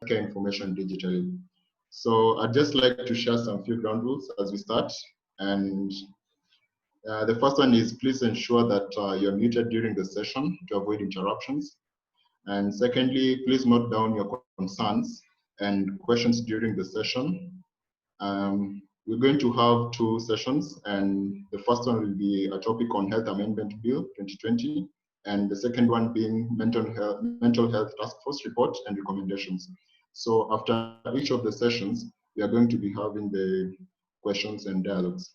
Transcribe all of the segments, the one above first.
healthcare information digitally. So I'd just like to share some few ground rules as we start. And the first one is please ensure that you're muted during the session to avoid interruptions. And secondly, please note down your concerns and questions during the session. We're going to have two sessions, and the first one will be a topic on Health Amendment Bill 2020, and the second one being Mental Health Task Force report and recommendations. So after each of the sessions, we are going to be having the questions and dialogues.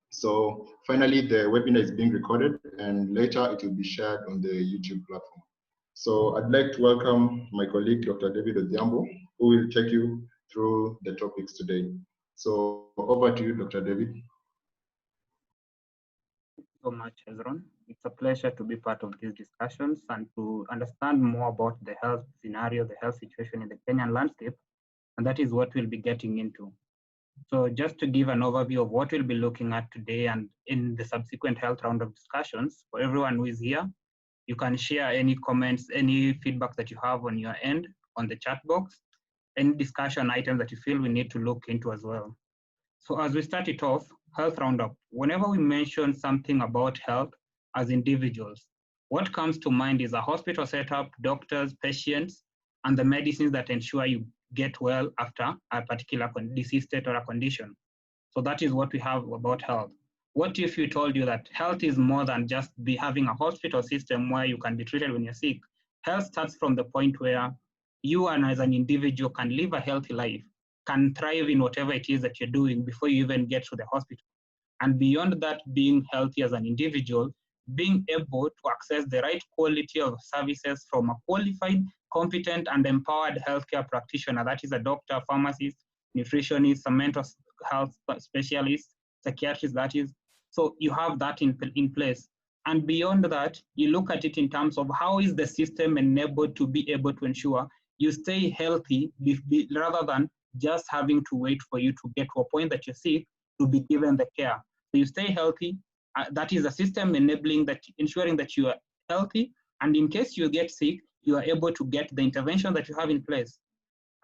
So finally, the webinar is being recorded, and later it will be shared on the YouTube platform. So I'd like to welcome my colleague, Dr. David Odhiambo, who will take you through the topics today. So over to you, Dr. David. Thank you so much, Hezron. It's a pleasure to be part of these discussions and to understand more about the health scenario, the health situation in the Kenyan landscape, and that is what we'll be getting into. So just to give an overview of what we'll be looking at today and in the subsequent health round of discussions, for everyone who is here, you can share any comments, any feedback that you have on your end on the chat box, any discussion items that you feel we need to look into as well. So as we start it off, health roundup, whenever we mention something about health as individuals, what comes to mind is a hospital setup, doctors, patients, and the medicines that ensure you get well after a particular disease state or a condition. So that is what we have about health. What if we told you that health is more than just having a hospital system where you can be treated when you're sick? Health starts from the point where you and as an individual can live a healthy life, can thrive in whatever it is that you're doing before you even get to the hospital. And beyond that, being healthy as an individual, being able to access the right quality of services from a qualified, competent, and empowered healthcare practitioner. That is a doctor, pharmacist, nutritionist, a mental health specialist, psychiatrist, that is. So you have that in place. And beyond that, you look at it in terms of how is the system enabled to be able to ensure you stay healthy rather than just having to wait for you to get to a point that you're sick to be given the care. So you stay healthy. That is a system enabling that, ensuring that you are healthy. And in case you get sick, you are able to get the intervention that you have in place.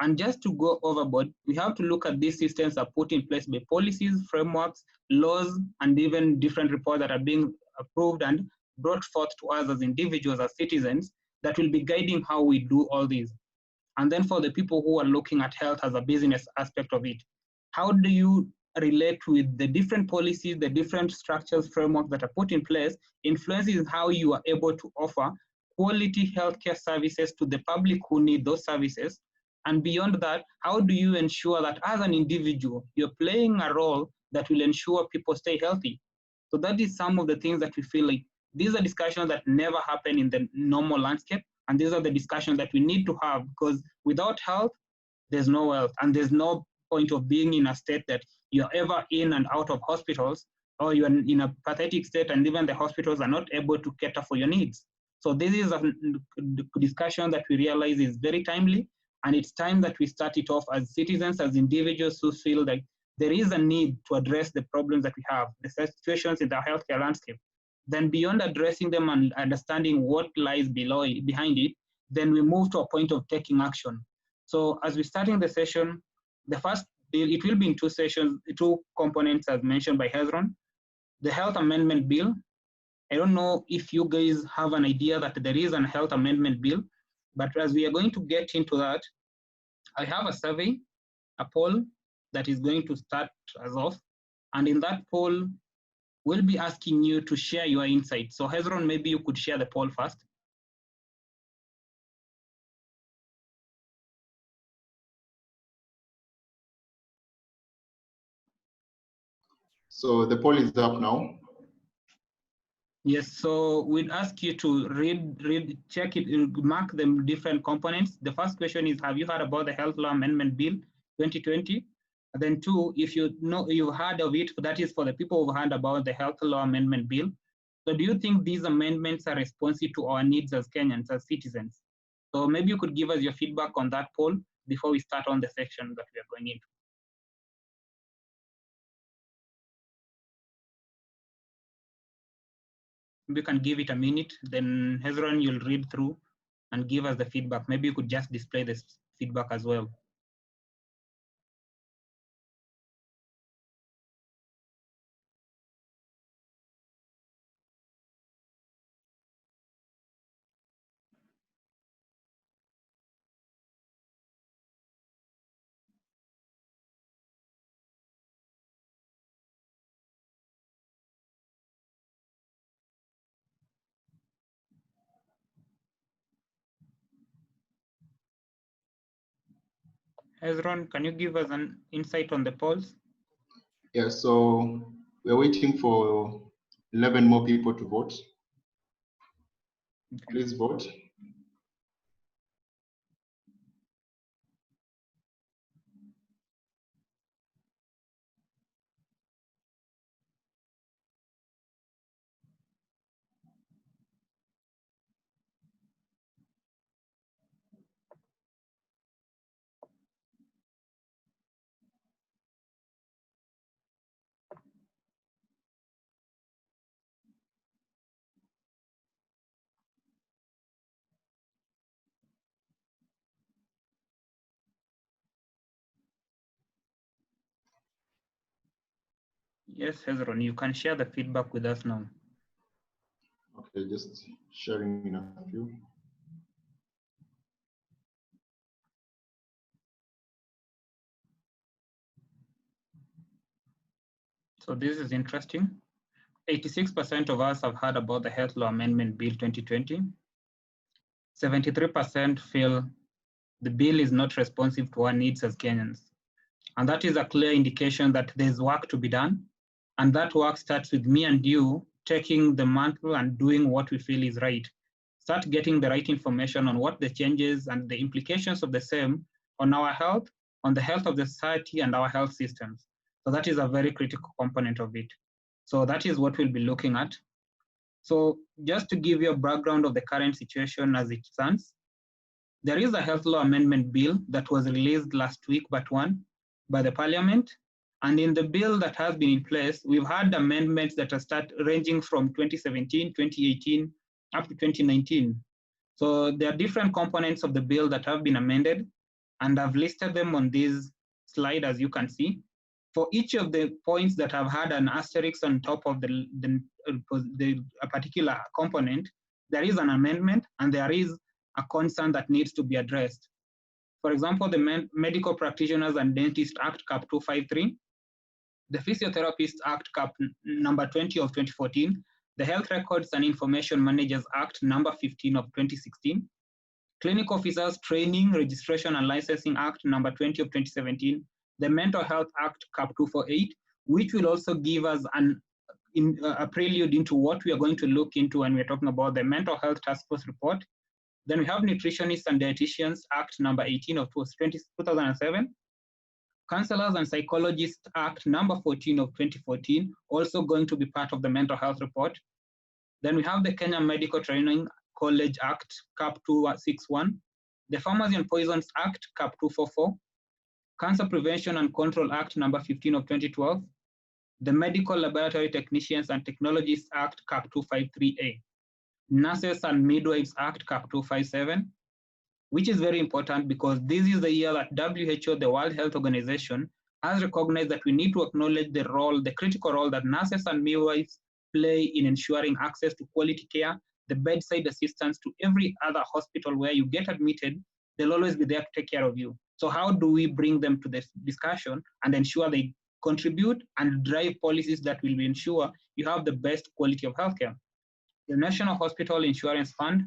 And just to go overboard, we have to look at these systems that are put in place by policies, frameworks, laws, and even different reports that are being approved and brought forth to us as individuals, as citizens, that will be guiding how we do all these. And then for the people who are looking at health as a business aspect of it, how do you relate with the different policies, the different structures, frameworks that are put in place, influences how you are able to offer quality healthcare services to the public who need those services. And beyond that, how do you ensure that as an individual, you're playing a role that will ensure people stay healthy? So that is some of the things that we feel like these are discussions that never happen in the normal landscape. And these are the discussions that we need to have, because without health, there's no wealth, and there's no point of being in a state that you're ever in and out of hospitals, or you're in a pathetic state and even the hospitals are not able to cater for your needs. So this is a discussion that we realize is very timely, and it's time that we start it off as citizens, as individuals who feel like there is a need to address the problems that we have, the situations in the healthcare landscape. Then beyond addressing them and understanding what lies behind it, then we move to a point of taking action. So as we're starting the session, the first bill, it will be in two sessions, two components as mentioned by Hezron. The Health Amendment Bill. I don't know if you guys have an idea that there is a Health Amendment Bill, but as we are going to get into that, I have a survey, a poll that is going to start as of, and in that poll, we'll be asking you to share your insights. So Hezron, maybe you could share the poll first. So the poll is up now. Yes, so we'd ask you to read, check it, mark the different components. The first question is, have you heard about the Health Law Amendment Bill 2020? And then two, if you know you've heard of it, that is for the people who've heard about the Health Law Amendment Bill. So do you think these amendments are responsive to our needs as Kenyans, as citizens? So maybe you could give us your feedback on that poll before we start on the section that we are going into. You can give it a minute, then Hezron, you'll read through and give us the feedback. Maybe you could just display this feedback as well. Hezron, can you give us an insight on the polls? Yeah, so we're waiting for 11 more people to vote. Okay. Please vote. Yes, Hezron, you can share the feedback with us now. Okay, just sharing in a few. So this is interesting. 86% of us have heard about the Health Law Amendment Bill 2020. 73% feel the bill is not responsive to our needs as Kenyans. And that is a clear indication that there's work to be done. And that work starts with me and you taking the mantle and doing what we feel is right. Start getting the right information on what the changes and the implications of the same on our health, on the health of the society and our health systems. So that is a very critical component of it. So that is what we'll be looking at. So just to give you a background of the current situation as it stands, there is a health law amendment bill that was released last week, but one by the parliament. And in the bill that has been in place, we've had amendments that are ranging from 2017, 2018, up to 2019. So there are different components of the bill that have been amended, and I've listed them on this slide, as you can see. For each of the points that have had an asterisk on top of a particular component, there is an amendment and there is a concern that needs to be addressed. For example, the Medical Practitioners and Dentists Act Cap 253, the Physiotherapists Act Cap number 20 of 2014, the Health Records and Information Managers Act number 15 of 2016, Clinic Officers Training, Registration and Licensing Act number 20 of 2017, the Mental Health Act Cap 248, which will also give us a prelude into what we are going to look into when we're talking about the Mental Health Task Force report. Then we have Nutritionists and Dietitians Act number 18 of 2007, Counselors and Psychologists Act number 14 of 2014, also going to be part of the mental health report. Then we have the Kenyan Medical Training College Act, Cap 261, the Pharmacy and Poisons Act, Cap 244, Cancer Prevention and Control Act number 15 of 2012, the Medical Laboratory Technicians and Technologists Act, Cap 253A, Nurses and Midwives Act, Cap 257, which is very important because this is the year that WHO, the World Health Organization, has recognized that we need to acknowledge the role, the critical role that nurses and midwives play in ensuring access to quality care, the bedside assistance to every other hospital where you get admitted. They'll always be there to take care of you. So how do we bring them to this discussion and ensure they contribute and drive policies that will ensure you have the best quality of healthcare? The National Hospital Insurance Fund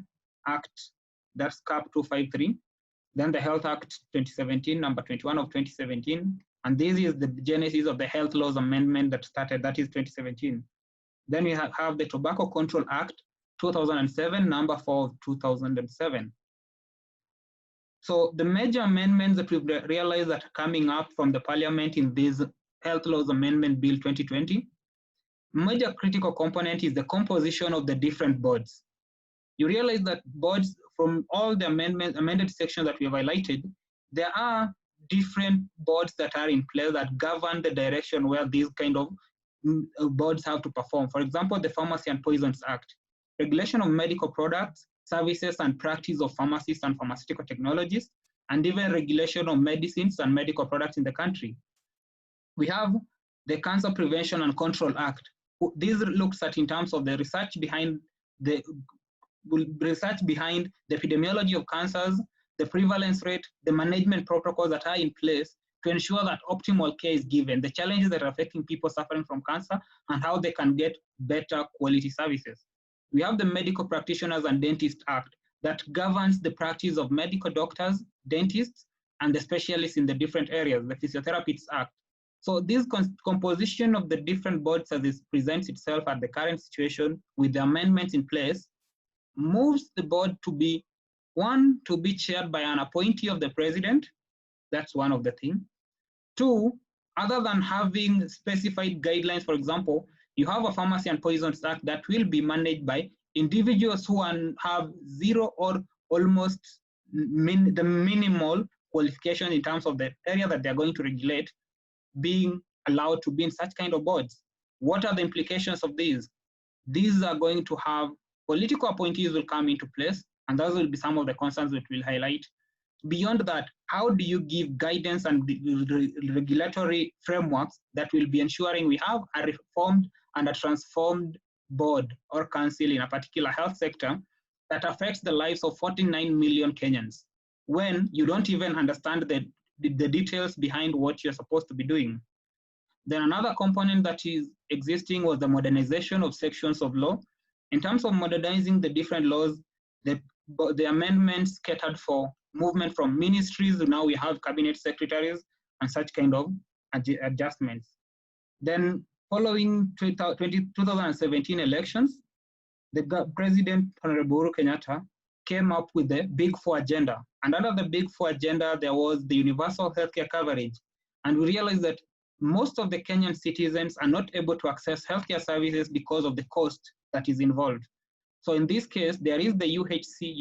Act, that's Cap 253. Then the Health Act 2017, number 21 of 2017. And this is the genesis of the Health Laws Amendment that started, that is 2017. Then we have the Tobacco Control Act 2007, number 4 of 2007. So the major amendments that we've realized that are coming up from the parliament in this Health Laws Amendment Bill 2020, major critical component is the composition of the different boards. You realize that boards, from all the amended sections that we have highlighted, there are different boards that are in place that govern the direction where these kind of boards have to perform. For example, the Pharmacy and Poisons Act, regulation of medical products, services and practice of pharmacists and pharmaceutical technologists, and even regulation of medicines and medical products in the country. We have the Cancer Prevention and Control Act. This looks at in terms of the research behind the epidemiology of cancers, the prevalence rate, the management protocols that are in place to ensure that optimal care is given, the challenges that are affecting people suffering from cancer, and how they can get better quality services. We have the Medical Practitioners and Dentists Act that governs the practice of medical doctors, dentists, and the specialists in the different areas, the Physiotherapists Act. So this composition of the different boards as it presents itself at the current situation with the amendments in place moves the board to be, one, to be chaired by an appointee of the president. That's one of the things. Two, other than having specified guidelines, for example, you have a Pharmacy and Poisons Act that will be managed by individuals who have zero or almost the minimal qualification in terms of the area that they're going to regulate, being allowed to be in such kind of boards. What are the implications of these? These are going to have political appointees will come into place, and those will be some of the concerns that we'll highlight. Beyond that, how do you give guidance and regulatory frameworks that will be ensuring we have a reformed and a transformed board or council in a particular health sector that affects the lives of 49 million Kenyans, when you don't even understand the details behind what you're supposed to be doing? Then another component that is existing was the modernization of sections of law. In terms of modernizing the different laws, the amendments catered for movement from ministries to now we have cabinet secretaries and such kind of adjustments. Then following 2017 elections, the President Honorable Uhuru Kenyatta came up with the Big Four agenda. And under the Big Four agenda, there was the universal healthcare coverage. And we realized that most of the Kenyan citizens are not able to access healthcare services because of the cost that is involved. So in this case, there is the UHC,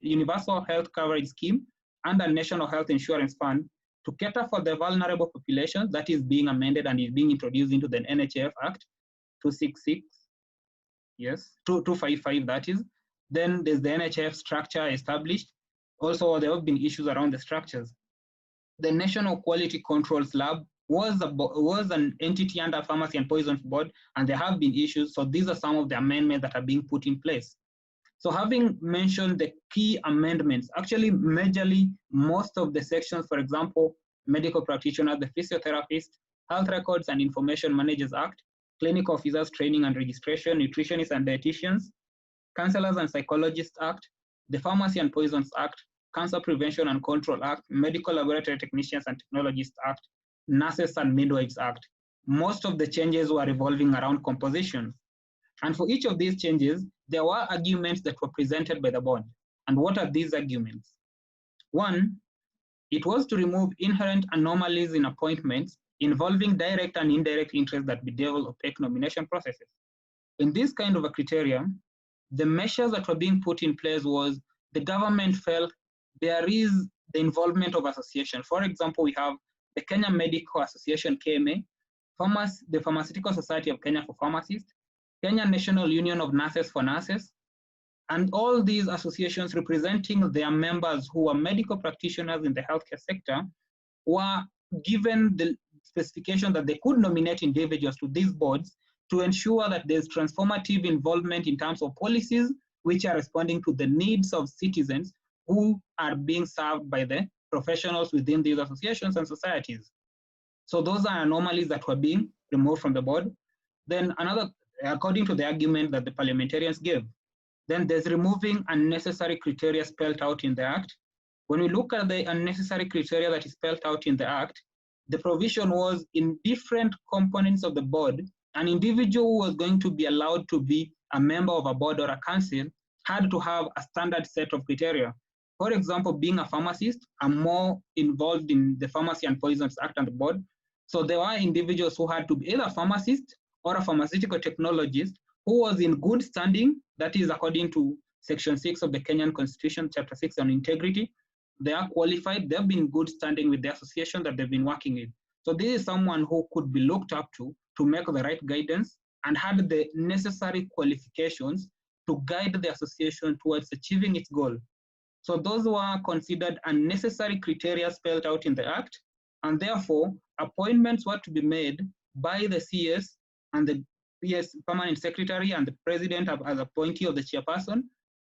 Universal Health Coverage Scheme, and a National Health Insurance Fund to cater for the vulnerable population that is being amended and is being introduced into the NHF Act 266, yes, 255 that is. Then there's the NHF structure established. Also, there have been issues around the structures. The National Quality Controls Lab was an entity under Pharmacy and Poisons Board, and there have been issues. So these are some of the amendments that are being put in place. So having mentioned the key amendments, actually majorly most of the sections, for example, medical practitioner, the physiotherapist, health records and information managers act, clinical officers training and registration, nutritionists and dietitians, counselors and psychologists act, the Pharmacy and Poisons Act, Cancer Prevention and Control Act, Medical Laboratory Technicians and Technologists Act, Nurses and Midwives Act. Most of the changes were revolving around compositions. And for each of these changes, there were arguments that were presented by the board. And what are these arguments? One, it was to remove inherent anomalies in appointments involving direct and indirect interests that bedevil opaque nomination processes. In this kind of a criteria, the measures that were being put in place was the government felt there is the involvement of association. For example, we have the Kenya Medical Association, KMA, the Pharmaceutical Society of Kenya for Pharmacists, Kenya National Union of Nurses for Nurses, and all these associations representing their members who are medical practitioners in the healthcare sector were given the specification that they could nominate individuals to these boards to ensure that there's transformative involvement in terms of policies which are responding to the needs of citizens who are being served by the professionals within these associations and societies. So those are anomalies that were being removed from the board. Then another, according to the argument that the parliamentarians gave, then there's removing unnecessary criteria spelled out in the Act. When we look at the unnecessary criteria that is spelled out in the Act, the provision was in different components of the board, an individual who was going to be allowed to be a member of a board or a council had to have a standard set of criteria. For example, being a pharmacist, I'm more involved in the Pharmacy and Poisons Act and the board. So there were individuals who had to be either a pharmacist or a pharmaceutical technologist who was in good standing, that is according to Section 6 of the Kenyan Constitution, Chapter 6 on integrity. They are qualified, they've been good standing with the association that they've been working with. So this is someone who could be looked up to make the right guidance and had the necessary qualifications to guide the association towards achieving its goal. So those were considered unnecessary criteria spelled out in the Act, and therefore appointments were to be made by the CS and the PS permanent secretary and the president as appointee of the chairperson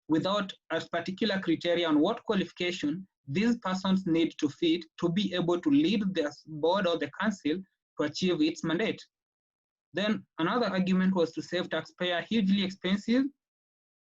without a particular criteria on what qualification these persons need to fit to be able to lead the board or the council to achieve its mandate. Then another argument was to save taxpayer hugely expensive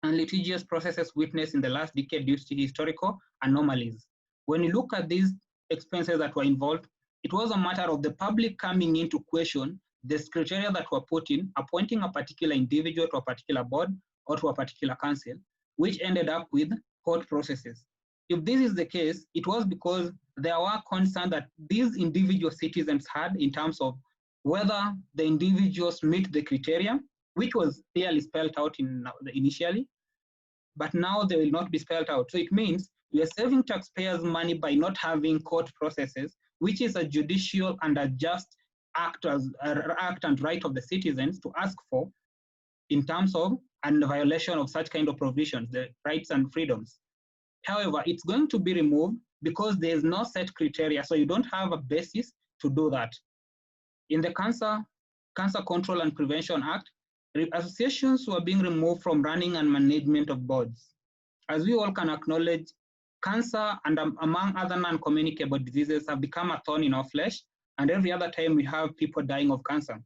and litigious processes witnessed in the last decade due to historical anomalies. When you look at these expenses that were involved, it was a matter of the public coming into question the criteria that were put in, appointing a particular individual to a particular board or to a particular council, which ended up with court processes. If this is the case, it was because there were concerns that these individual citizens had in terms of whether the individuals meet the criteria, which was clearly spelled out initially, but now they will not be spelled out. So it means we are saving taxpayers' money by not having court processes, which is a judicial and a just act and right of the citizens to ask for in terms of and violation of such kind of provisions, the rights and freedoms. However, it's going to be removed because there is no set criteria, so you don't have a basis to do that. In the Cancer Control and Prevention Act, associations were being removed from running and management of boards. As we all can acknowledge, cancer and among other non-communicable diseases have become a thorn in our flesh, and every other time we have people dying of cancer.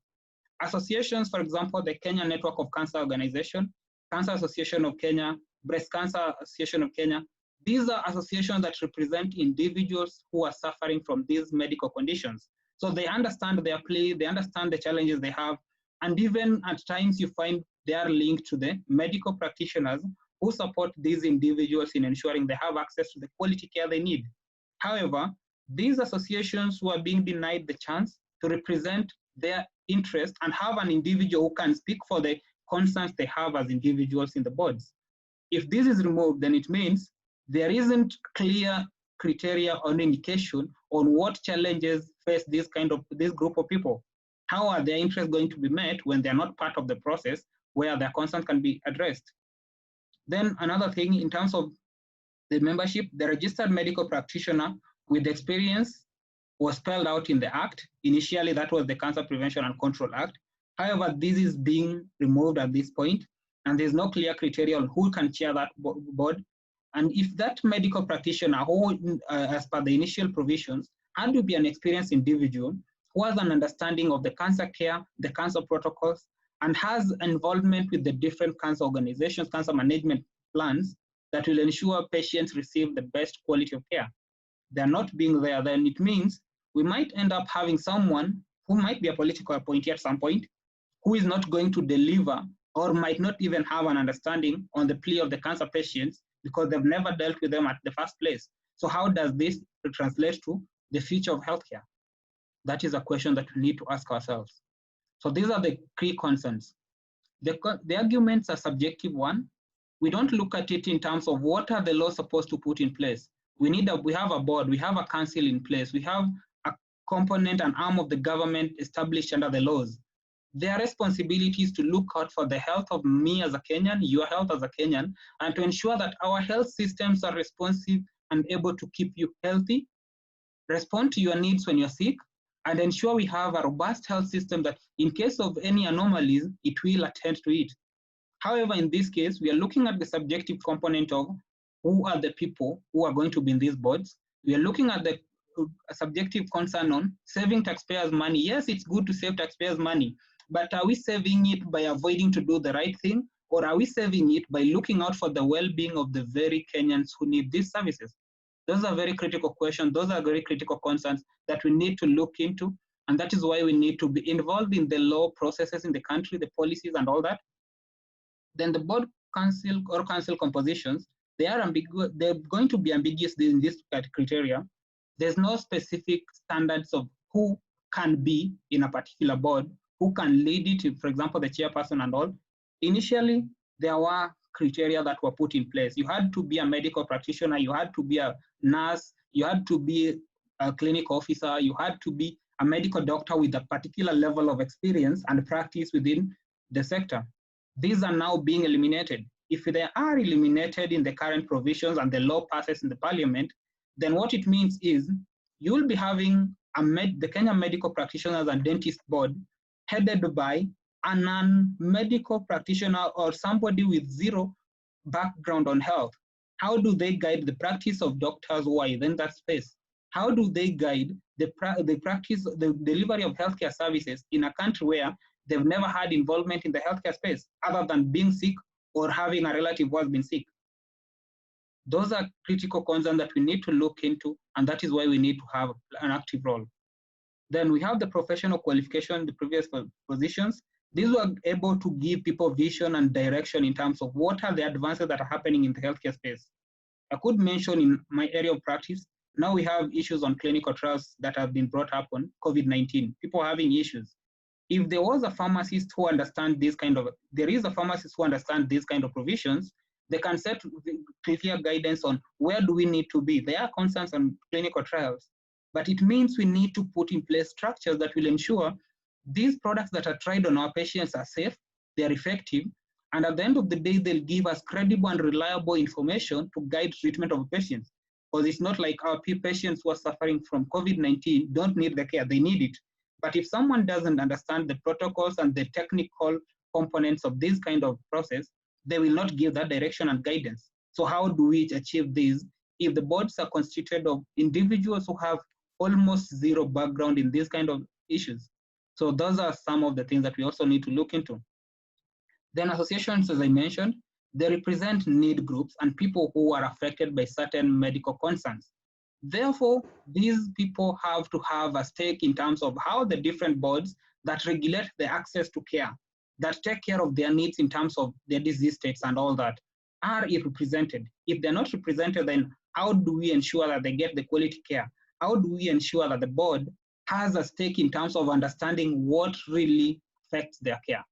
Associations, for example, the Kenya Network of Cancer Organization, Cancer Association of Kenya, Breast Cancer Association of Kenya, these are associations that represent individuals who are suffering from these medical conditions. So they understand their plea, they understand the challenges they have, and even at times you find they are linked to the medical practitioners who support these individuals in ensuring they have access to the quality care they need. However, these associations who are being denied the chance to represent their interest and have an individual who can speak for the concerns they have as individuals in the boards. If this is removed, then it means there isn't clear criteria or indication on what challenges face this group of people. How are their interests going to be met when they're not part of the process where their concerns can be addressed? Then another thing in terms of the membership, the registered medical practitioner with experience was spelled out in the Act. Initially, that was the Cancer Prevention and Control Act. However, this is being removed at this point, and there's no clear criteria on who can chair that board. And if that medical practitioner, who, as per the initial provisions, had to be an experienced individual who has an understanding of the cancer care, the cancer protocols, and has involvement with the different cancer organizations, cancer management plans that will ensure patients receive the best quality of care. They're not being there, then it means we might end up having someone who might be a political appointee at some point, who is not going to deliver or might not even have an understanding on the plea of the cancer patients because they've never dealt with them at the first place. So how does this translate to the future of healthcare? That is a question that we need to ask ourselves. So these are the key concerns. The arguments are subjective one. We don't look at it in terms of what are the laws supposed to put in place. We have a board, we have a council in place, we have a component and arm of the government established under the laws. Their responsibility is to look out for the health of me as a Kenyan, your health as a Kenyan, and to ensure that our health systems are responsive and able to keep you healthy, respond to your needs when you're sick, and ensure we have a robust health system that in case of any anomalies, it will attend to it. However, in this case, we are looking at the subjective component of who are the people who are going to be in these boards. We are looking at the subjective concern on saving taxpayers' money. Yes, it's good to save taxpayers' money, but are we saving it by avoiding to do the right thing? Or are we saving it by looking out for the well-being of the very Kenyans who need these services? Those are very critical questions. Those are very critical concerns that we need to look into. And that is why we need to be involved in the law processes in the country, the policies and all that. Then the board council or council compositions, they're going to be ambiguous in this criteria. There's no specific standards of who can be in a particular board, who can lead it, for example, the chairperson and all. Initially, there were criteria that were put in place. You had to be a medical practitioner, you had to be a nurse, you had to be a clinic officer, you had to be a medical doctor with a particular level of experience and practice within the sector. These are now being eliminated. if they are eliminated in the current provisions and the law passes in the parliament, then what it means is you'll be having the Kenya Medical Practitioners and Dentist Board headed by a non-medical practitioner or somebody with zero background on health. How do they guide the practice of doctors who are in that space? How do they guide the practice, the delivery of healthcare services in a country where they've never had involvement in the healthcare space other than being sick or having a relative who has been sick? Those are critical concerns that we need to look into, and that is why we need to have an active role. Then we have the professional qualification, the previous positions. These were able to give people vision and direction in terms of what are the advances that are happening in the healthcare space. I could mention in my area of practice, now we have issues on clinical trials that have been brought up on COVID-19, people having issues. If there was a pharmacist who understands this kind of, there is a pharmacist who understands these kind of provisions, they can set clear guidance on where do we need to be. There are concerns on clinical trials, but it means we need to put in place structures that will ensure these products that are tried on our patients are safe, they are effective, and at the end of the day, they'll give us credible and reliable information to guide treatment of patients. Because it's not like our patients who are suffering from COVID-19 don't need the care, they need it. But if someone doesn't understand the protocols and the technical components of this kind of process, they will not give that direction and guidance. So how do we achieve this if the boards are constituted of individuals who have almost zero background in these kind of issues? So those are some of the things that we also need to look into. Then associations, as I mentioned, they represent need groups and people who are affected by certain medical concerns. Therefore, these people have to have a stake in terms of how the different boards that regulate the access to care, that take care of their needs in terms of their disease states and all that, are represented. If they're not represented, then how do we ensure that they get the quality care? How do we ensure that the board has a stake in terms of understanding what really affects their care?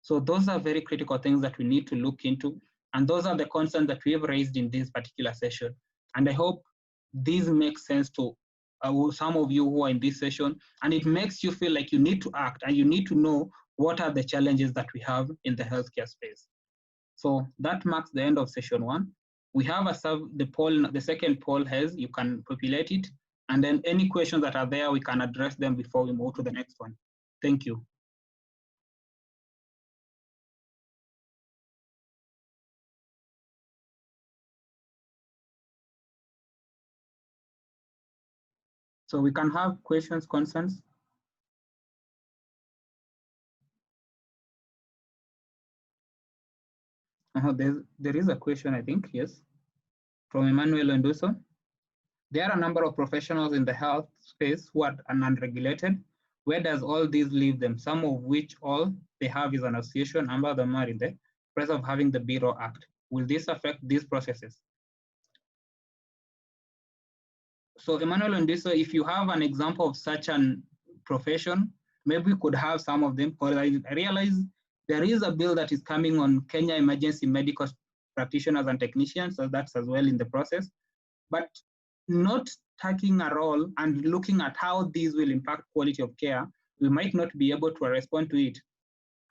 So those are very critical things that we need to look into. And those are the concerns that we have raised in this particular session. And I hope these make sense to some of you who are in this session, and it makes you feel like you need to act and you need to know what are the challenges that we have in the healthcare space. So that marks the end of session 1. We have the poll, the second poll has, you can populate it, and then any questions that are there, we can address them before we move to the next one. Thank you. So we can have questions, concerns. There is a question, I think, yes, from Emmanuel Enduso. There are a number of professionals in the health space who are unregulated. Where does all these leave them? Some of which all they have is an association, number of them are in the process of having the Bureau Act. Will this affect these processes? So Emmanuel Enduso, if you have an example of such an profession, maybe we could have some of them, because I realize there is a bill that is coming on Kenya emergency medical practitioners and technicians, so that's as well in the process. But not taking a role and looking at how these will impact quality of care, we might not be able to respond to it.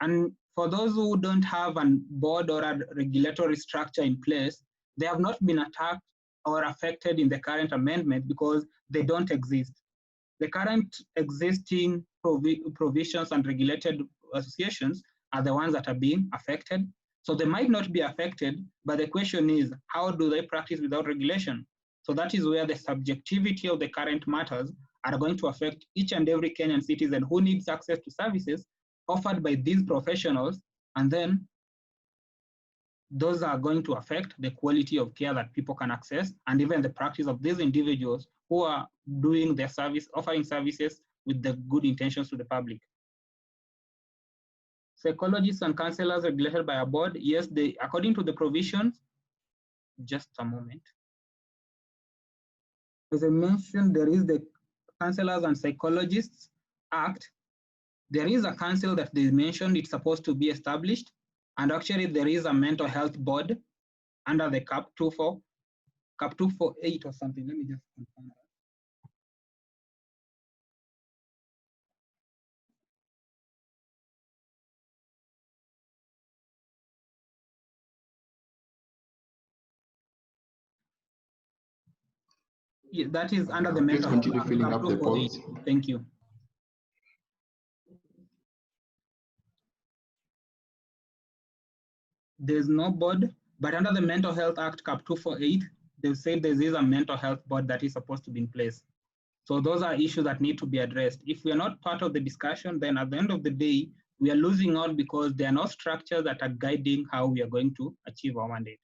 And for those who don't have a board or a regulatory structure in place, they have not been attacked or affected in the current amendment because they don't exist. The current existing provisions and regulated associations are the ones that are being affected. So they might not be affected, but the question is, how do they practice without regulation? So that is where the subjectivity of the current matters are going to affect each and every Kenyan citizen who needs access to services offered by these professionals, and then those are going to affect the quality of care that people can access and even the practice of these individuals who are doing their service, offering services with the good intentions to the public. Psychologists and counselors regulated by a board, yes, they, according to the provisions, just a moment. As I mentioned, there is the Counselors and Psychologists Act. There is a council that they mentioned it's supposed to be established, and actually there is a mental health board under the CAP 248 or something. Let me just confirm that. Yeah, that is under the Please mental continue health. filling up the polls. Thank you. There's no board, but under the Mental Health Act Cap 248, they've said there is a mental health board that is supposed to be in place. So those are issues that need to be addressed. If we are not part of the discussion, then at the end of the day, we are losing out because there are no structures that are guiding how we are going to achieve our mandate.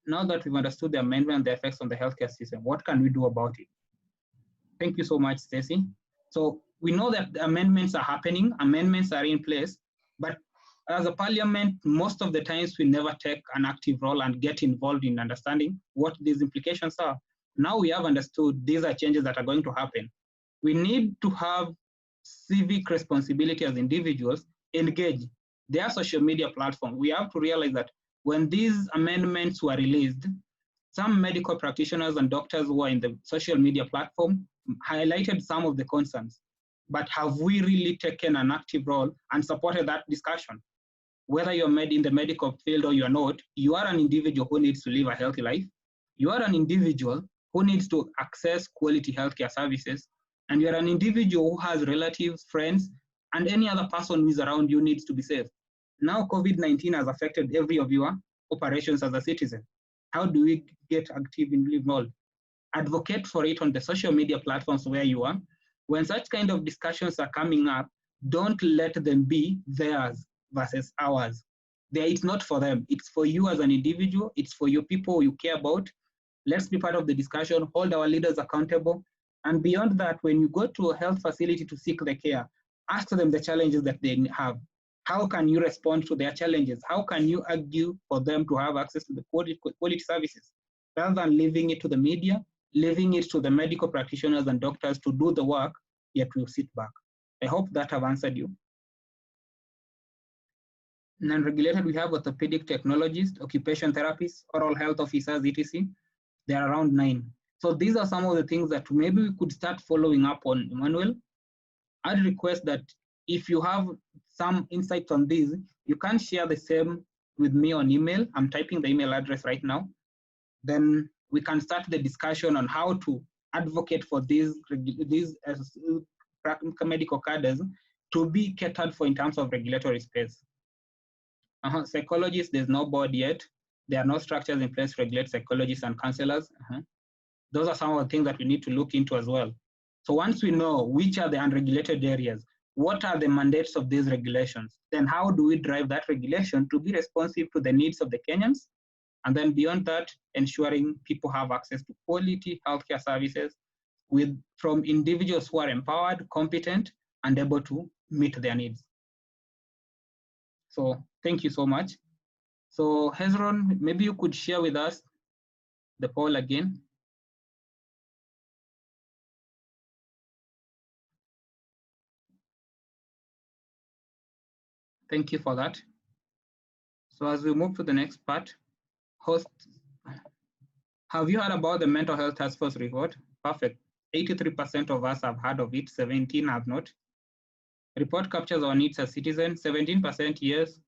Now that we've understood the amendment and the effects on the healthcare system, what can we do about it? Thank you so much, Stacy. So we know that the amendments are happening, amendments are in place, but as a parliament, most of the times we never take an active role and get involved in understanding what these implications are. Now we have understood these are changes that are going to happen. We need to have civic responsibility as individuals, engage. Their social media platform. We have to realize that when these amendments were released, some medical practitioners and doctors who are in the social media platform highlighted some of the concerns. But have we really taken an active role and supported that discussion? Whether you're in the medical field or you're not, you are an individual who needs to live a healthy life. You are an individual who needs to access quality healthcare services. And you're an individual who has relatives, friends, and any other person who is around you needs to be safe. Now COVID-19 has affected every of your operations as a citizen. How do we get active and involved? Advocate for it on the social media platforms where you are. When such kind of discussions are coming up, don't let them be theirs versus ours. It's not for them. It's for you as an individual. It's for your people you care about. Let's be part of the discussion, hold our leaders accountable. And beyond that, when you go to a health facility to seek the care, ask them the challenges that they have. How can you respond to their challenges? How can you argue for them to have access to the quality services? Rather than leaving it to the media, leaving it to the medical practitioners and doctors to do the work, yet we'll sit back. I hope that I've answered you. Non-regulated, we have orthopedic technologists, occupation therapists, oral health officers, etc. There are around 9. So these are some of the things that maybe we could start following up on, Emmanuel. I'd request that if you have some insights on these, you can share the same with me on email. I'm typing the email address right now. Then we can start the discussion on how to advocate for these medical cadres to be catered for in terms of regulatory space. Psychologists, there's no board yet. There are no structures in place to regulate psychologists and counselors. Those are some of the things that we need to look into as well. So once we know which are the unregulated areas, what are the mandates of these regulations, then how do we drive that regulation to be responsive to the needs of the Kenyans? And then beyond that, ensuring people have access to quality healthcare services from individuals who are empowered, competent, and able to meet their needs. So thank you so much. So Hezron, maybe you could share with us the poll again. Thank you for that. So as we move to the next part, hosts, have you heard about the mental health task force report? Perfect. 83% of us have heard of it, 17 have not. Report captures our needs as citizens, 17% yes,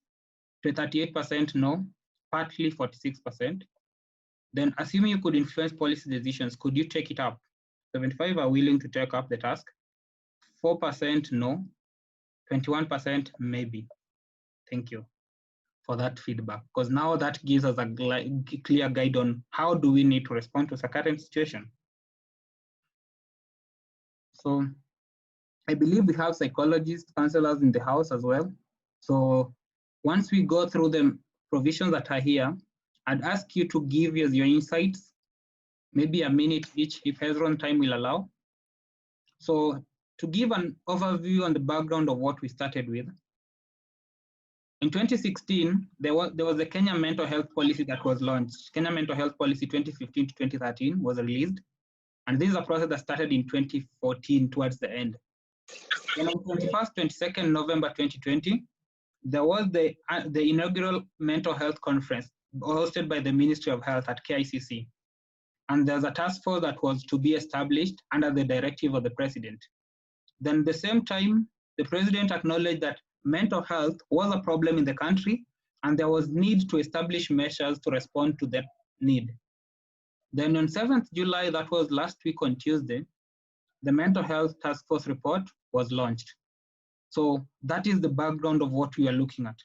to 38% no, partly 46%. Then assuming you could influence policy decisions, could you take it up? 75 are willing to take up the task, 4% no, 21% maybe. Thank you for that feedback, because now that gives us a clear guide on how do we need to respond to the current situation. So I believe we have psychologists, counselors in the house as well. So once we go through the provisions that are here, I'd ask you to give us your insights, maybe a minute each if Hezron time will allow. So to give an overview on the background of what we started with, in 2016, there was a Kenyan mental health policy that was launched. Kenya Mental Health Policy 2015 to 2013 was released. And this is a process that started in 2014 towards the end. Then on 21st, 22nd November 2020, there was the inaugural mental health conference hosted by the Ministry of Health at KICC. And there's a task force that was to be established under the directive of the president. Then at the same time, the president acknowledged that mental health was a problem in the country and there was need to establish measures to respond to that need. Then on 7th July, that was last week on Tuesday, the Mental Health Task Force report was launched. So that is the background of what we are looking at.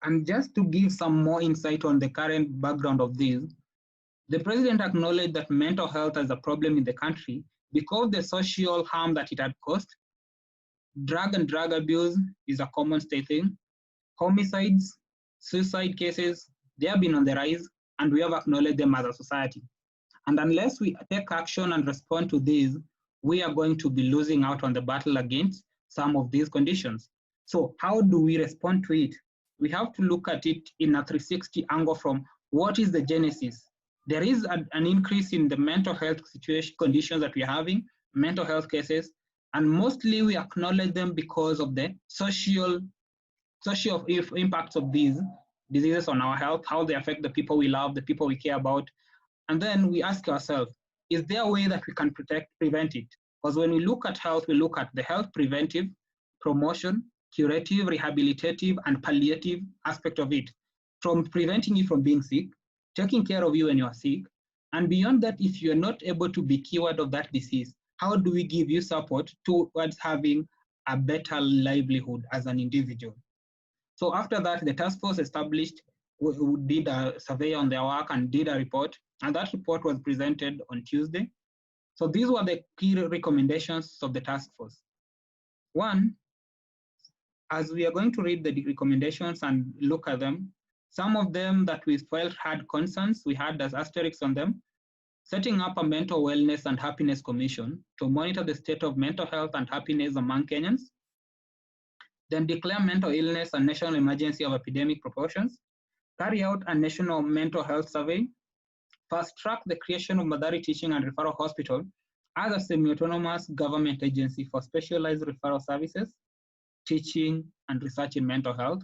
And just to give some more insight on the current background of this, the president acknowledged that mental health is a problem in the country because the social harm that it had caused. Drug and drug abuse is a common state thing. Homicides, suicide cases, they have been on the rise, and we have acknowledged them as a society. And unless we take action and respond to these, we are going to be losing out on the battle against some of these conditions. So how do we respond to it? We have to look at it in a 360 angle from what is the genesis. There is an increase in the mental health situation conditions that we're having, mental health cases, and mostly we acknowledge them because of the social impacts of these diseases on our health, how they affect the people we love, the people we care about. And then we ask ourselves, is there a way that we can prevent it? Because when we look at health, we look at the health preventive, promotion, curative, rehabilitative, and palliative aspect of it. From preventing you from being sick, taking care of you when you are sick, and beyond that, if you're not able to be cured of that disease, how do we give you support towards having a better livelihood as an individual? So after that, the task force established, did a survey on their work and did a report, and that report was presented on Tuesday. So these were the key recommendations of the task force. One, as we are going to read the recommendations and look at them, some of them that we felt had concerns, we had as asterisks on them: setting up a mental wellness and happiness commission to monitor the state of mental health and happiness among Kenyans. Then declare mental illness a national emergency of epidemic proportions, carry out a national mental health survey, fast track the creation of Madari Teaching and Referral Hospital as a semi-autonomous government agency for specialized referral services, teaching, and research in mental health.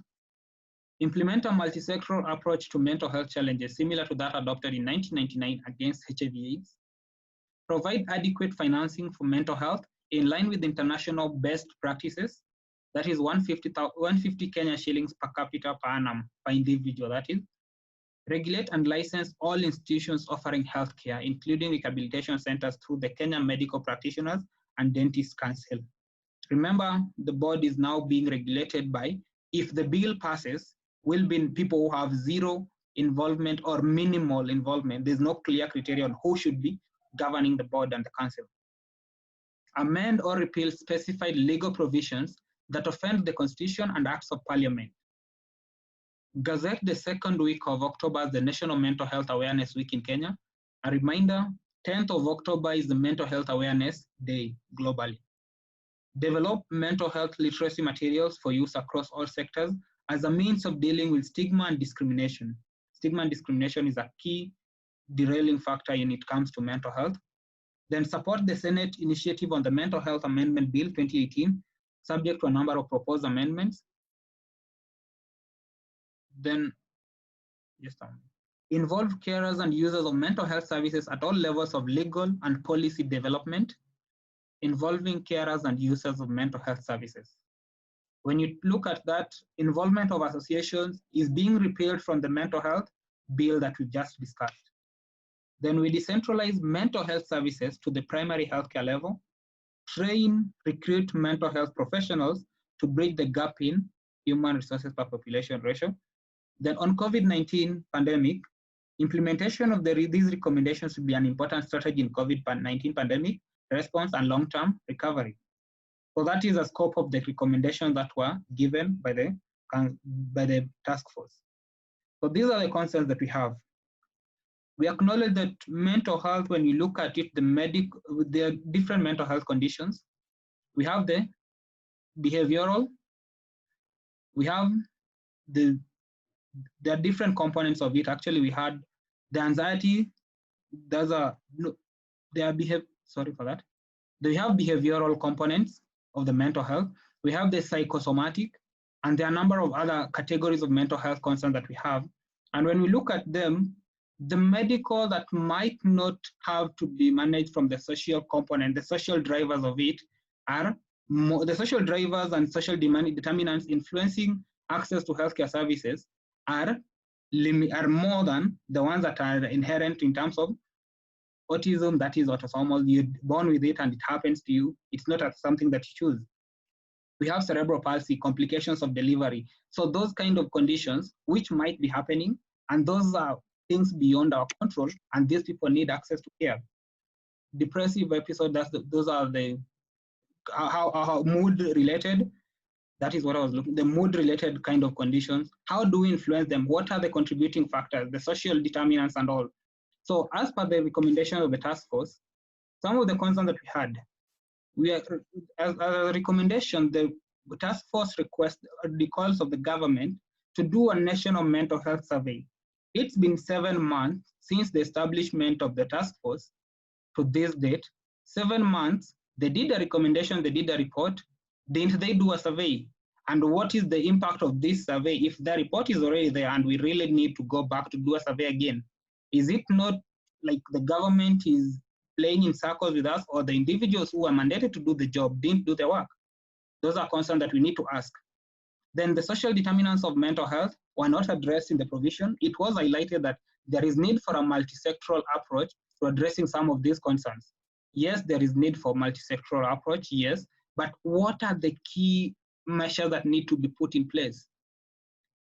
Implement a multi-sectoral approach to mental health challenges similar to that adopted in 1999 against HIV/AIDS. Provide adequate financing for mental health in line with international best practices. That is 150 Kenya shillings per capita per annum per individual, that is. Regulate and license all institutions offering healthcare, including rehabilitation centers, through the Kenya Medical Practitioners and Dentists Council. Remember, the board is now being regulated by, if the bill passes, will be people who have zero involvement or minimal involvement. There's no clear criteria on who should be governing the board and the council. Amend or repeal specified legal provisions that offend the Constitution and Acts of Parliament. Gazette the second week of October as the National Mental Health Awareness Week in Kenya. A reminder, 10th of October is the Mental Health Awareness Day globally. Develop mental health literacy materials for use across all sectors as a means of dealing with stigma and discrimination. Stigma and discrimination is a key derailing factor when it comes to mental health. Then support the Senate initiative on the Mental Health Amendment Bill 2018, subject to a number of proposed amendments. Then involve carers and users of mental health services at all levels of legal and policy development, involving carers and users of mental health services. When you look at that, involvement of associations is being repealed from the mental health bill that we just discussed. Then we decentralize mental health services to the primary healthcare level, train, recruit mental health professionals to bridge the gap in human resources per population ratio. Then on COVID-19 pandemic, implementation of these recommendations will be an important strategy in COVID-19 pandemic response and long-term recovery. So that is the scope of the recommendations that were given by the task force. So these are the concerns that we have. We acknowledge that mental health, when you look at it, there are different mental health conditions. We have the behavioral, we have there are different components of it. Actually, we had the anxiety, we have behavioral components of the mental health. We have the psychosomatic, and there are a number of other categories of mental health concerns that we have. And when we look at them, the medical that might not have to be managed from the social component, the social drivers of it are more, the social drivers and social determinants influencing access to healthcare services are more than the ones that are inherent in terms of autism, that is autosomal. You're born with it and it happens to you. It's not something that you choose. We have cerebral palsy, complications of delivery. So those kind of conditions which might be happening, and those are things beyond our control, and these people need access to care. Depressive episode, those are the how mood related. That is what I was looking, the mood related kind of conditions. How do we influence them? What are the contributing factors, the social determinants and all? So as per the recommendation of the task force, some of the concerns that we had, as a recommendation, the task force requests the calls of the government to do a national mental health survey. It's been 7 months since the establishment of the task force to this date. 7 months, they did a recommendation, they did a report. Didn't they do a survey? And what is the impact of this survey if the report is already there and we really need to go back to do a survey again? Is it not like the government is playing in circles with us, or the individuals who are mandated to do the job didn't do the work? Those are concerns that we need to ask. Then the social determinants of mental health were not addressed in the provision. It was highlighted that there is need for a multisectoral approach to addressing some of these concerns. Yes, there is need for multisectoral approach, yes, but what are the key measures that need to be put in place?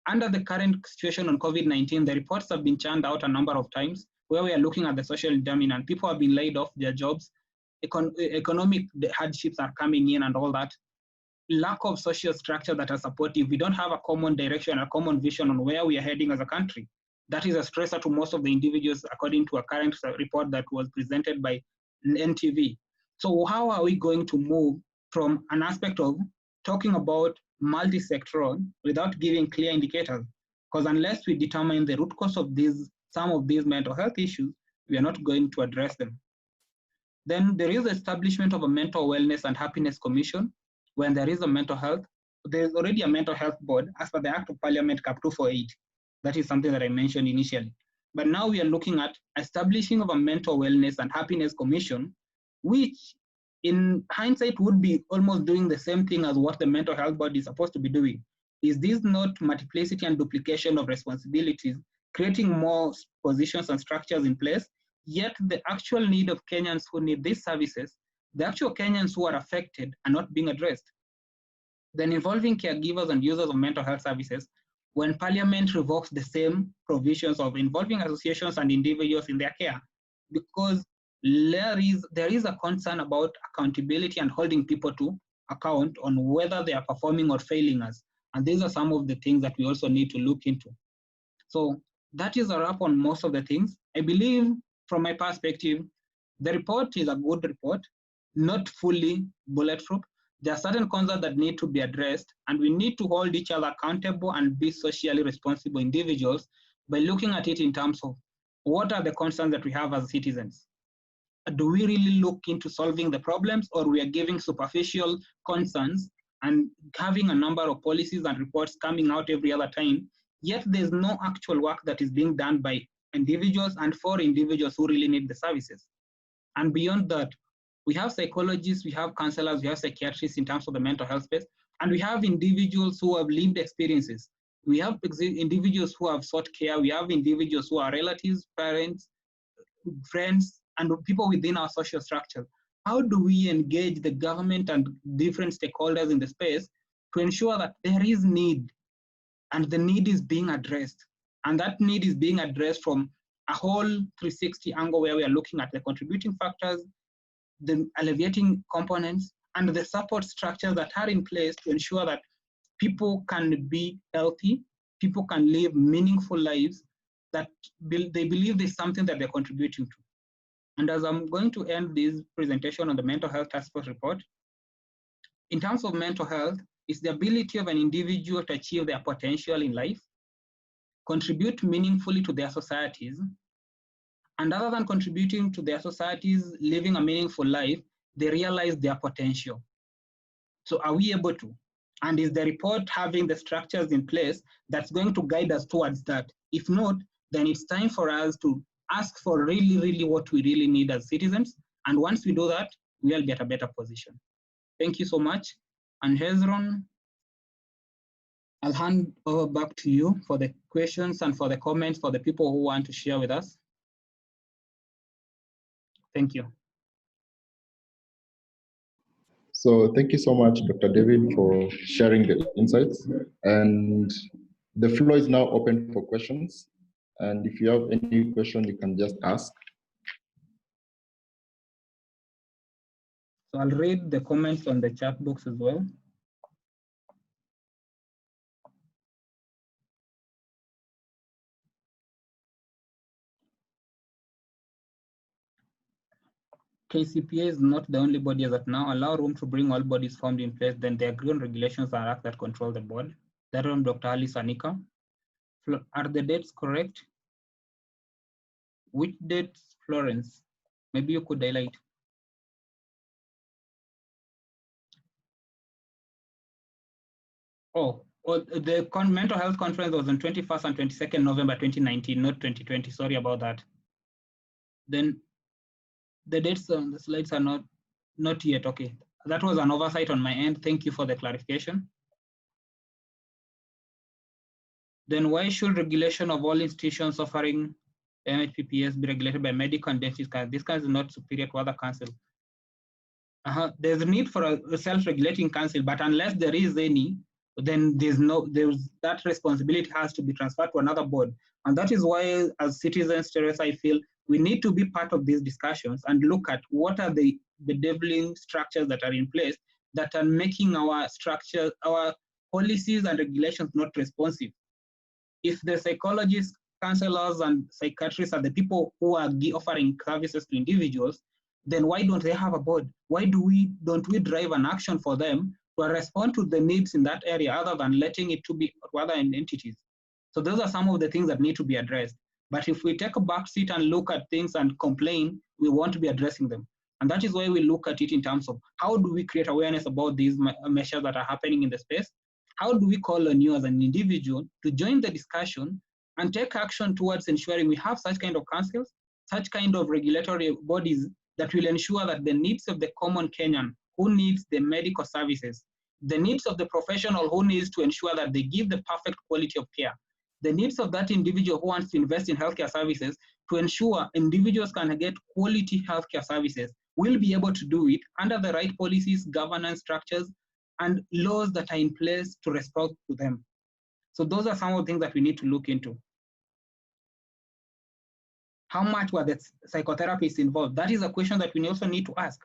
Under the current situation on COVID-19, the reports have been churned out a number of times where we are looking at the social determinant. People have been laid off their jobs, economic hardships are coming in and all that. Lack of social structure that are supportive. We don't have a common direction, a common vision on where we are heading as a country. That is a stressor to most of the individuals, according to a current report that was presented by NTV. So how are we going to move from an aspect of talking about multi-sectoral without giving clear indicators? Because unless we determine the root cause of some of these mental health issues, we are not going to address them. Then there is the establishment of a mental wellness and happiness commission. When there is a mental health, there is already a mental health board as per the Act of Parliament Cap 248. That is something that I mentioned initially. But now we are looking at establishing of a mental wellness and happiness commission, which in hindsight would be almost doing the same thing as what the mental health board is supposed to be doing. Is this not multiplicity and duplication of responsibilities, creating more positions and structures in place, yet the actual need of Kenyans who need these services, the actual Kenyans who are affected, are not being addressed? Then involving caregivers and users of mental health services, when Parliament revokes the same provisions of involving associations and individuals in their care, because there is a concern about accountability and holding people to account on whether they are performing or failing us. And these are some of the things that we also need to look into. So that is a wrap on most of the things. I believe, from my perspective, the report is a good report, not fully bulletproof. There are certain concerns that need to be addressed, and we need to hold each other accountable and be socially responsible individuals by looking at it in terms of what are the concerns that we have as citizens. Do we really look into solving the problems, or we are giving superficial concerns and having a number of policies and reports coming out every other time, yet there's no actual work that is being done by individuals and for individuals who really need the services? And beyond that, we have psychologists, we have counselors, we have psychiatrists in terms of the mental health space, and we have individuals who have lived experiences. We have individuals who have sought care, we have individuals who are relatives, parents, friends, and people within our social structure. How do we engage the government and different stakeholders in the space to ensure that there is need, and the need is being addressed? And that need is being addressed from a whole 360 angle, where we are looking at the contributing factors, the alleviating components, and the support structures that are in place to ensure that people can be healthy, people can live meaningful lives, that they believe there's something that they're contributing to. And as I'm going to end this presentation on the Mental Health Task Force report, in terms of mental health, it's the ability of an individual to achieve their potential in life, contribute meaningfully to their societies, and other than contributing to their societies, living a meaningful life, they realize their potential. So are we able to? And is the report having the structures in place that's going to guide us towards that? If not, then it's time for us to ask for really what we really need as citizens. And once we do that, we'll be at a better position. Thank you so much. And Hezron, I'll hand over back to you for the questions and for the comments for the people who want to share with us. Thank you. So thank you so much, Dr. David, for sharing the insights. And the floor is now open for questions. And if you have any question, you can just ask. So I'll read the comments on the chat box as well. KCPA is not the only body that now allow room to bring all bodies formed in place, then they agree on regulations and acts that control the board. That from Dr. Ali Sanika. Are the dates correct? Which dates, Florence? Maybe you could highlight. Oh, the mental health conference was on 21st and 22nd November 2019, not 2020. Sorry about that. Then the dates on the slides are not yet. Okay, that was an oversight on my end. Thank you for the clarification. Then why should regulation of all institutions offering MHPPS be regulated by medical and dentist council? This council is not superior to other council. There's a need for a self-regulating council, but unless there is any, then there's that responsibility has to be transferred to another board. And that is why, as citizens, Teresa, I feel we need to be part of these discussions and look at what are the bedeviling structures that are in place that are making our structure, our policies and regulations not responsive. If the psychologists, counselors, and psychiatrists are the people who are offering services to individuals, then why don't they have a board? Why don't we drive an action for them to respond to the needs in that area other than letting it to be to other entities? So those are some of the things that need to be addressed. But if we take a back seat and look at things and complain, we want to be addressing them. And that is why we look at it in terms of how do we create awareness about these measures that are happening in the space? How do we call on you as an individual to join the discussion and take action towards ensuring we have such kind of councils, such kind of regulatory bodies that will ensure that the needs of the common Kenyan who needs the medical services, the needs of the professional who needs to ensure that they give the perfect quality of care, the needs of that individual who wants to invest in healthcare services to ensure individuals can get quality healthcare services, will be able to do it under the right policies, governance structures, and laws that are in place to respond to them. So those are some of the things that we need to look into. How much were the psychotherapists involved? That is a question that we also need to ask,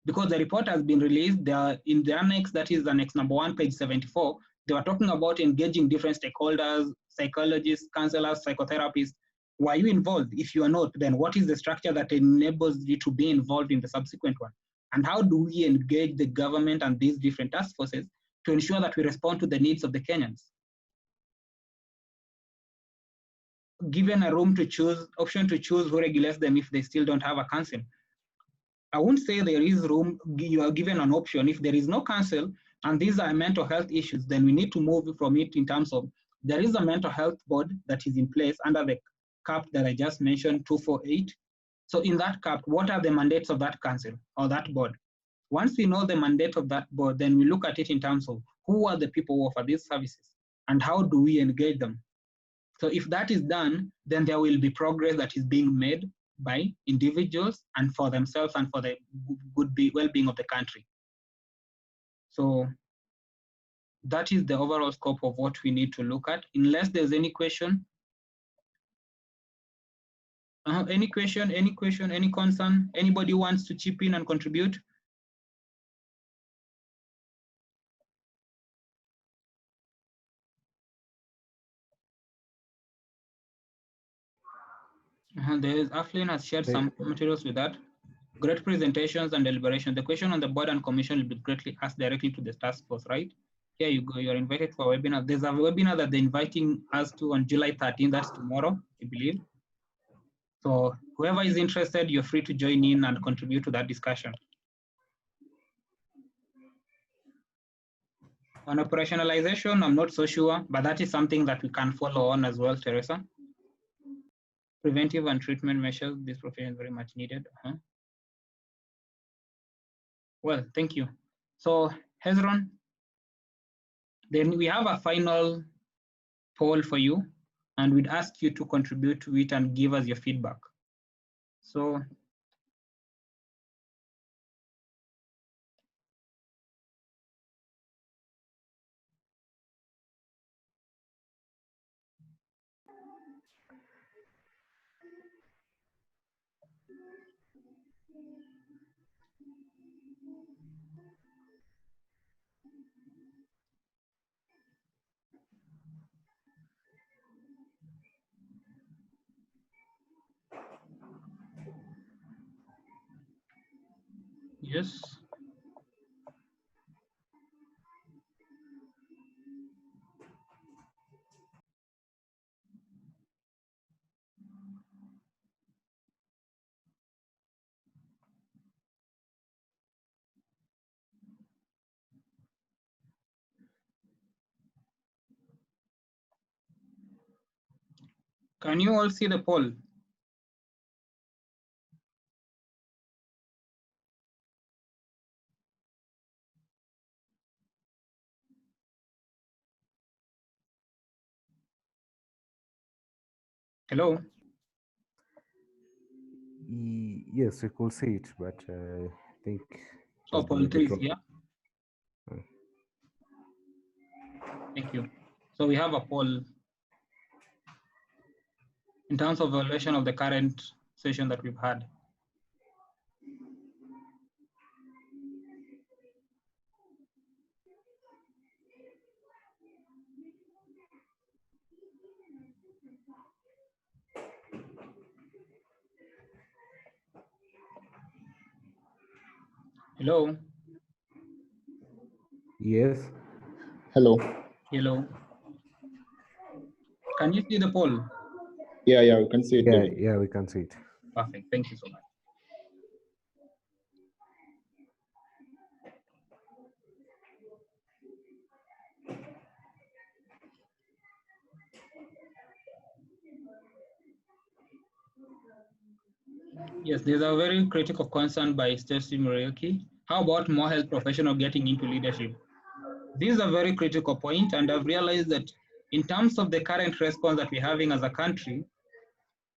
because the report has been released there in the annex, that is annex number 1, page 74. They were talking about engaging different stakeholders, psychologists, counselors, psychotherapists. Were you involved? If you are not, then what is the structure that enables you to be involved in the subsequent one? And how do we engage the government and these different task forces to ensure that we respond to the needs of the Kenyans? Given a room to choose, option to choose who regulates them if they still don't have a council. I won't say there is room, you are given an option. If there is no council and these are mental health issues, then we need to move from it in terms of there is a mental health board that is in place under the CAP that I just mentioned, 248. So in that CAP, what are the mandates of that council or that board? Once we know the mandate of that board, then we look at it in terms of who are the people who offer these services and how do we engage them. So if that is done, then there will be progress that is being made by individuals and for themselves and for the well-being of the country. So that is the overall scope of what we need to look at. Unless there's any question. Any question, any concern? Anybody wants to chip in and contribute? Aflin has shared some materials with that. Great presentations and deliberation. The question on the board and commission will be greatly asked directly to the task force, right? Here you go, you're invited for a webinar. There's a webinar that they're inviting us to on July 13th, that's tomorrow, I believe. So whoever is interested, you're free to join in and contribute to that discussion. On operationalization, I'm not so sure, but that is something that we can follow on as well, Teresa. Preventive and treatment measures, this profession is very much needed. Well, thank you. So Hezron, then we have a final poll for you, and we'd ask you to contribute to it and give us your feedback. So Yes. Can you all see the poll? Hello? Yes, we could see it, but I think Oh, there's been poll a 3 bit is wrong. here. Thank you. So we have a poll in terms of evaluation of the current session that we've had. Hello? Yes. Hello. Hello? Can you see the poll? Yeah, we can see it, David. Yeah, we can see it. Perfect. Thank you so much. Yes, there's a very critical concern by Tracy. How about more health professionals getting into leadership? This is a very critical point, and I've realized that in terms of the current response that we're having as a country,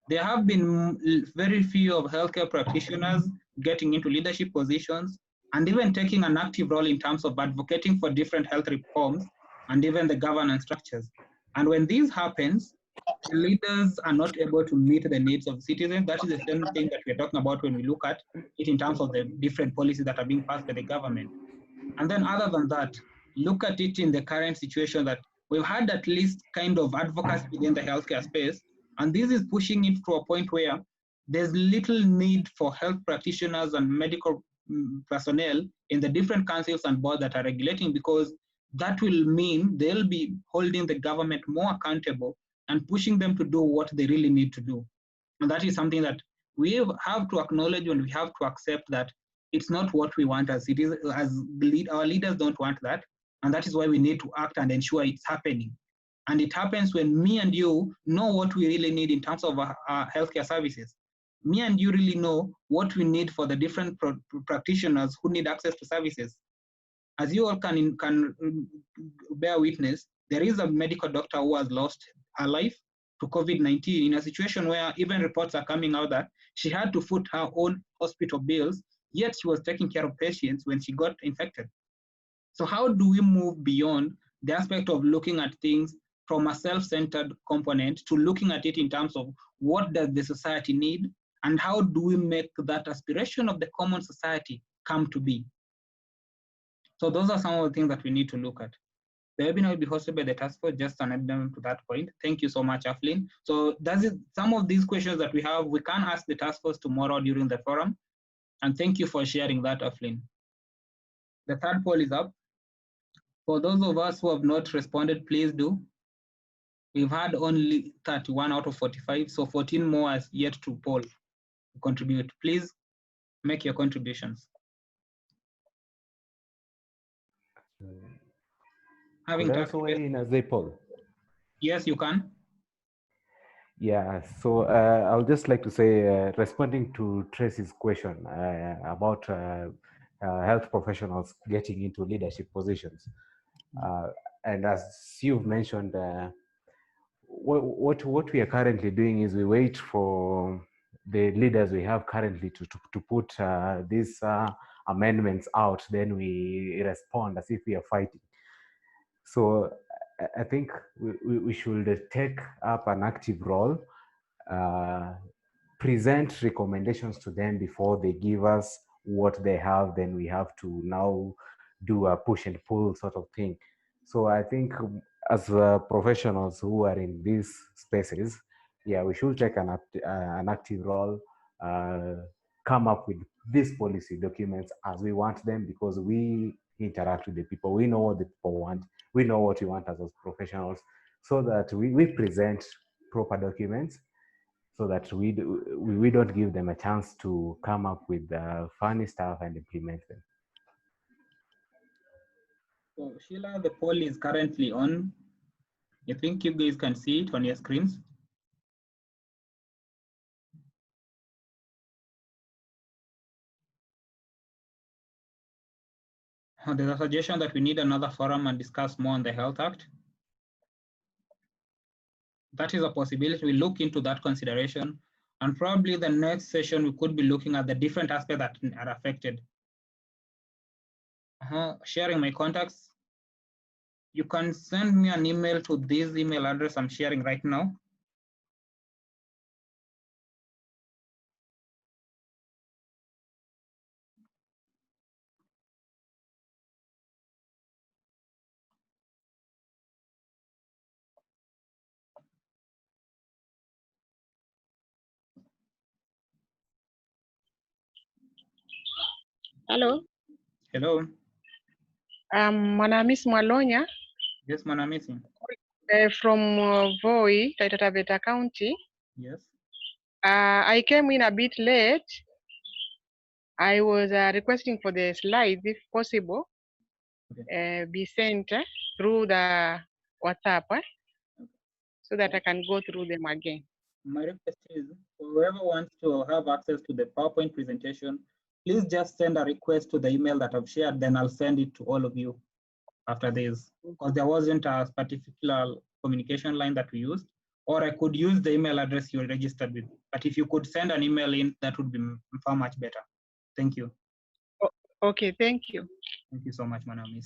there have been very few of healthcare practitioners getting into leadership positions and even taking an active role in terms of advocating for different health reforms and even the governance structures. And when this happens, the leaders are not able to meet the needs of citizens. That is the same thing that we're talking about when we look at it in terms of the different policies that are being passed by the government. And then other than that, look at it in the current situation that we've had at least kind of advocacy within the healthcare space. And this is pushing it to a point where there's little need for health practitioners and medical personnel in the different councils and boards that are regulating, because that will mean they'll be holding the government more accountable and pushing them to do what they really need to do. And that is something that we have to acknowledge, and we have to accept that it's not what we want as citizens, our leaders don't want that. And that is why we need to act and ensure it's happening. And it happens when me and you know what we really need in terms of our healthcare services. Me and you really know what we need for the different practitioners who need access to services. As you all can bear witness, there is a medical doctor who has lost her life to COVID-19 in a situation where even reports are coming out that she had to foot her own hospital bills, yet she was taking care of patients when she got infected. So how do we move beyond the aspect of looking at things from a self-centered component to looking at it in terms of what does the society need, and how do we make that aspiration of the common society come to be? So those are some of the things that we need to look at. The webinar will be hosted by the task force, just an addendum to that point. Thank you so much, Aflin. So that's it. Some of these questions that we have, we can ask the task force tomorrow during the forum. And thank you for sharing that, Aflin. The third poll is up. For those of us who have not responded, please do. We've had only 31 out of 45, so 14 more has yet to poll, to contribute. Please make your contributions. Could I also weigh in as a poll? Yes, you can. Yeah, so I would just like to say, responding to Tracy's question about health professionals getting into leadership positions. And as you've mentioned, what we are currently doing is we wait for the leaders we have currently to put these amendments out, then we respond as if we are fighting. So I think we should take up an active role, present recommendations to them before they give us what they have, then we have to now do a push and pull sort of thing. So I think as professionals who are in these spaces, yeah, we should take an active role, come up with these policy documents as we want them, because we interact with the people. We know what the people want. We know what we want as professionals, so that we present proper documents, so that we don't give them a chance to come up with funny stuff and implement them. So Sheila, the poll is currently on. I think you guys can see it on your screens. There's a suggestion that we need another forum and discuss more on the Health Act. That is a possibility. We look into that consideration, and probably the next session we could be looking at the different aspects that are affected. Sharing my contacts. You can send me an email to this email address I'm sharing right now. Hello. Hello. Mwanamis Mwalonya. Yes, Mwanamisi. From Voi, Taita Taveta County. Yes. I came in a bit late. I was requesting for the slides, if possible, be sent through the WhatsApp, so that I can go through them again. My request is, whoever wants to have access to the PowerPoint presentation, please just send a request to the email that I've shared, then I'll send it to all of you after this, because there wasn't a particular communication line that we used, or I could use the email address you're registered with. But if you could send an email in, that would be far much better. Thank you. Okay, thank you. Thank you so much, Manamis.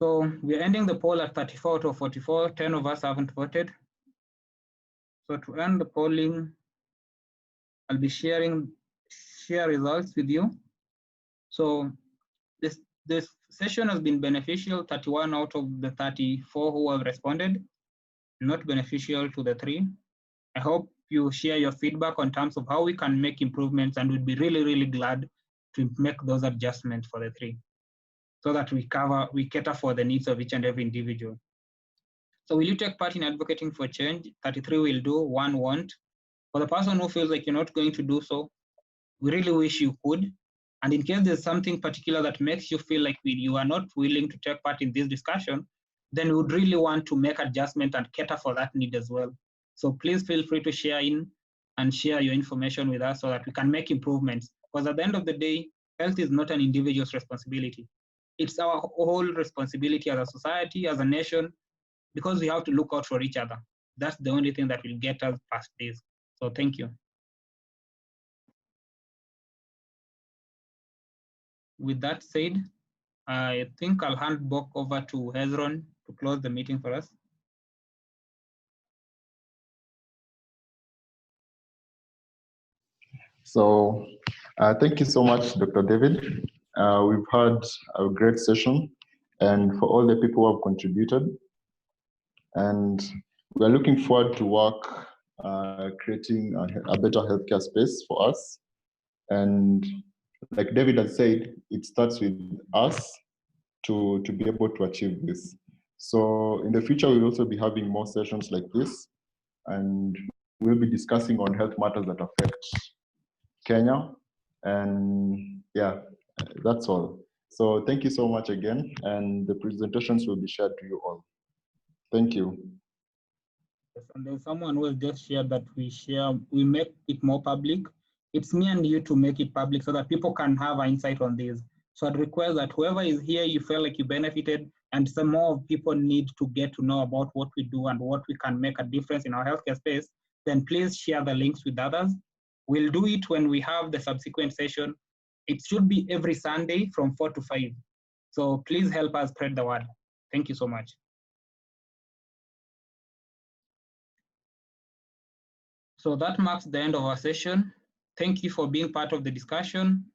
So we're ending the poll at 34 to 44. 10 of us haven't voted. So to end the polling, I'll be share results with you. So this session has been beneficial. 31 out of the 34 who have responded, not beneficial to the 3. I hope you share your feedback on terms of how we can make improvements, and we'd be really, really glad to make those adjustments for the 3, so that we cater for the needs of each and every individual. So will you take part in advocating for change? 33 will do, 1 won't. For the person who feels like you're not going to do so, we really wish you could. And in case there's something particular that makes you feel like you are not willing to take part in this discussion, then we would really want to make adjustment and cater for that need as well. So please feel free to share in and share your information with us so that we can make improvements. Because at the end of the day, health is not an individual's responsibility. It's our whole responsibility as a society, as a nation, because we have to look out for each other. That's the only thing that will get us past this. So thank you. With that said, I think I'll hand back over to Hezron to close the meeting for us. So thank you so much, Dr. David. We've had a great session, and for all the people who have contributed. And we are looking forward to work creating a better healthcare space for us. And like David has said, it starts with us to be able to achieve this. So in the future, we'll also be having more sessions like this, and we'll be discussing on health matters that affect Kenya. And yeah, that's all. So thank you so much again, and the presentations will be shared to you all. Thank you. Yes, and there's someone who has just shared that we make it more public. It's me and you to make it public so that people can have an insight on this. So I'd request that whoever is here, you feel like you benefited, and some more people need to get to know about what we do and what we can make a difference in our healthcare space, then please share the links with others. We'll do it when we have the subsequent session. It should be every Sunday from 4 to 5. So please help us spread the word. Thank you so much. So that marks the end of our session. Thank you for being part of the discussion.